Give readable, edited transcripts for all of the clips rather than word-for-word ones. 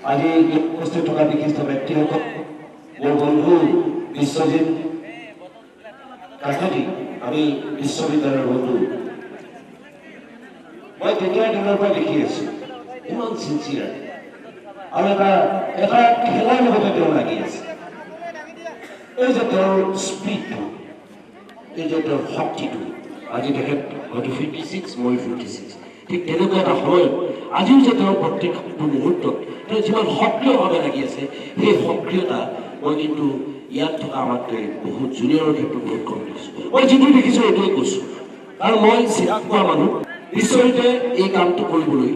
আজি উপস্থিত থকা বিশিষ্ট ব্যক্তিসকল, মোৰ বন্ধু বিশ্বজিৎ কাকতি, আমি বিশ্ববিদ্যালয়ৰ বন্ধু। মই তেতিয়াৰ দিনৰ পৰা দেখি আছো ইমান চিনচিয়াৰ আৰু এটা খেলাৰ লগতে তেওঁ লাগি আছে। এই যে তেওঁৰ স্পীডটো, এই যে তেওঁৰ শক্তিটো, আজি তেখেত হয়তো 56, মই 46, ঠিক তেনেকুৱা এটা সময়ত আজিও যে তেওঁৰ প্ৰত্যেকটো মুহূৰ্তত তেওঁ যিমান সক্ৰিয়ভাৱে লাগি আছে, সেই সক্ৰিয়তা মই কিন্তু ইয়াত থকা আমাতকৈ বহুত জুনিয়ৰৰ ক্ষেত্ৰত বহুত কম দেখিছোঁ। মই যিটো দেখিছোঁ এইটোৱে কৈছোঁ, কাৰণ মই চিৰাগ পোৱা মানুহ। বিশ্বজিতে এই কামটো কৰিবলৈ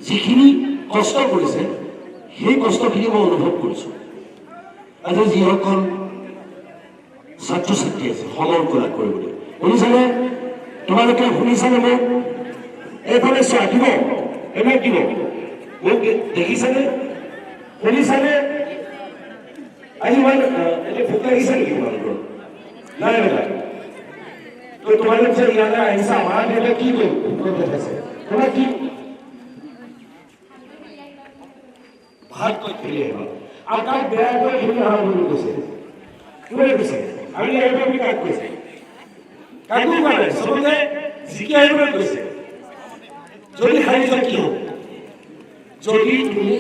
যিখিনি কষ্ট কৰিছে, সেই কষ্টখিনি মই অনুভৱ কৰিছোঁ। আজি যিসকল ছাত্ৰ ছাত্ৰী আছে সমৰ কলা কৰিবলৈ, শুনিছানে? তোমালোকে শুনিছানে? মোক এইফালে চোৱা, দিব এইবিলাক দিব, মোক দেখিছানে? শুনিছানে? আজি মই এতিয়া ভোক লাগিছে নেকি তোমালোকৰ? নাই নাই। তো তোমালোক যে ইয়ালৈ আহিছা, আমাৰ দেউতাই কি আছে তোমাক কি ভাত কৈ খেলি আহিবা আৰু তাক বেয়াকৈ খেলি অহা বুলি কৈছে। কোনে কৈছে? আমি আহিব বুলি কাক কৈছে? কাকো কোৱা নাই, চবকে জিকি আহিবলৈ কৈছে। যদি হাৰি যোৱা কি হ'ব? যদি তুমি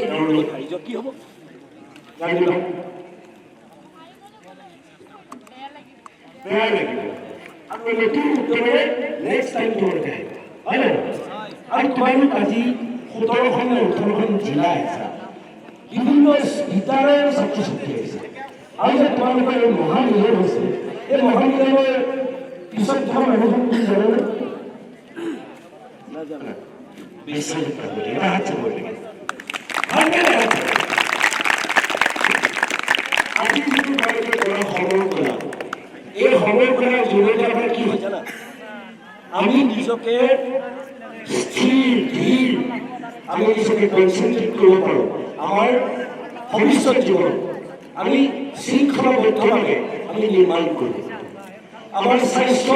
হাৰি যোৱা কি হ'ব জানিবা? বেয়া লাগিব আৰু নতুন উদ্যমেৰে নেক্সট টাইম তোমালোকে আহিবা, হয় নহয়? আৰু তোমালোক আজি 17খন নে 18খন জিলা আহিছা, বিভিন্ন বিদ্যালয়ৰ ছাত্ৰ ছাত্ৰী আহিছে, আৰু যে তোমালোকৰ এই মহামিলন হৈছে, এই মহামিলনৰ পিছত থকা মানুহজন কি জানেনে? বিশ্বজিৎ কাকতি। এটা হাত চাব লাগে। আজি যিটো তোমালোকে কৰা সমৰ কলা, এই সমৰ কলাৰ জৰিয়তে আমাৰ কি হয় জানা? আমি নিজকে স্থিৰ ধীৰ, আমি নিজকে কনচেনট্ৰেট কৰিব পাৰোঁ। আমাৰ ভৱিষ্যত জীৱন আমি শৃংখলাবদ্ধভাৱে আমি নিৰ্মাণ কৰোঁ। আমাৰ স্বাস্থ্য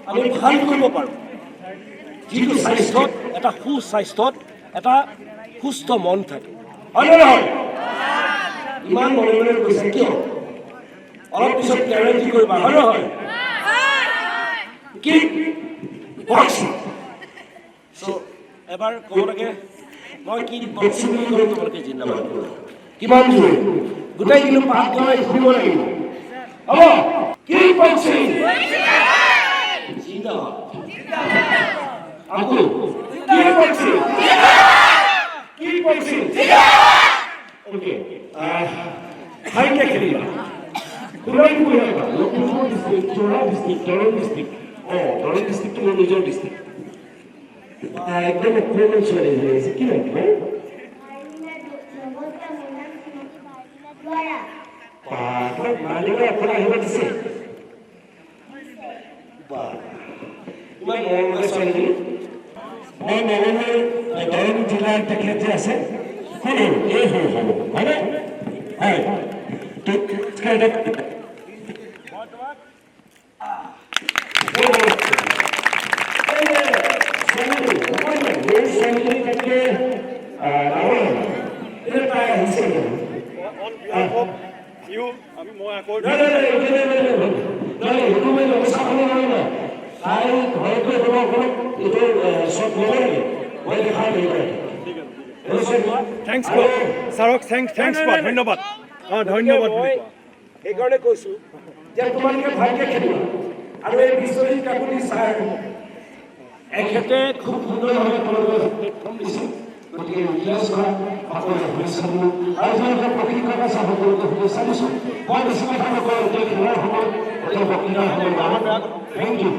আমি ভাল কৰিব পাৰোঁ। যিটো স্বাস্থ্যত, এটা সুস্বাস্থ্যত এটা সুস্থ মন থাকে, হয় নে নহয়? ইমান মনে মনে কৈছে কিয়? অলপ পিছত গেৰাণ্টি কৰিবা, হয় নহয়? কি বক্সিং? এবাৰ ক'ব লাগে, মই কি বক্সিং বুলি ক'লে তোমালোকে জিন্দাবাদ কৰিবা। কিমান জোৰ গোটেই কিন্তু পাত গৈ শুনিব লাগিব, হ'ব? কি বক্সিং? জিন্দাবাদ। আকৌ কি বক্সিং? কি বক্সিং? ওকে, ভালকে খেলিবা। কোনোবাই কৰিবা Lakhimpur district, Jorhat district, Darrang district. দৰং ডিষ্ট্ৰিক্টটো মোৰ নিজৰ ডিষ্ট্ৰিক্ট। একদম অকণমান ছোৱালী হৈ আছে, কি নাম তোমাৰ? তোমাক মা দেউতাই অকলে আহিব দিছে? ইমান মৰমৰ ছোৱালীজনী। মই নলবাৰী দৰং জিলাৰ তেখেত যে আছে, সৰু এই সৰু হ'ব, হয়নে? হয়। ছাৰক থেংকছ কোৱা, ধন্যবাদ। ধন্যবাদ সেইকাৰণে কৈছোঁ যে তোমালোকে ভালকে খেলিবা। আৰু এই বিশ্বজিৎ কাকতি ছাৰ এখেতে খুব সুন্দৰভাৱে তোমালোকৰ প্লেটফৰ্ম দিছে। গতিকে সকলোকে শুভেচ্ছা দিলোঁ আৰু তেওঁলোকে প্ৰশিক্ষক আছে, সকলোকে শুভেচ্ছা দিছোঁ। মই বেছি কথা নকওঁ, এতিয়া খেলাৰ সময়ত এতিয়া বক্তৃতাৰ সময়ত। Thank U.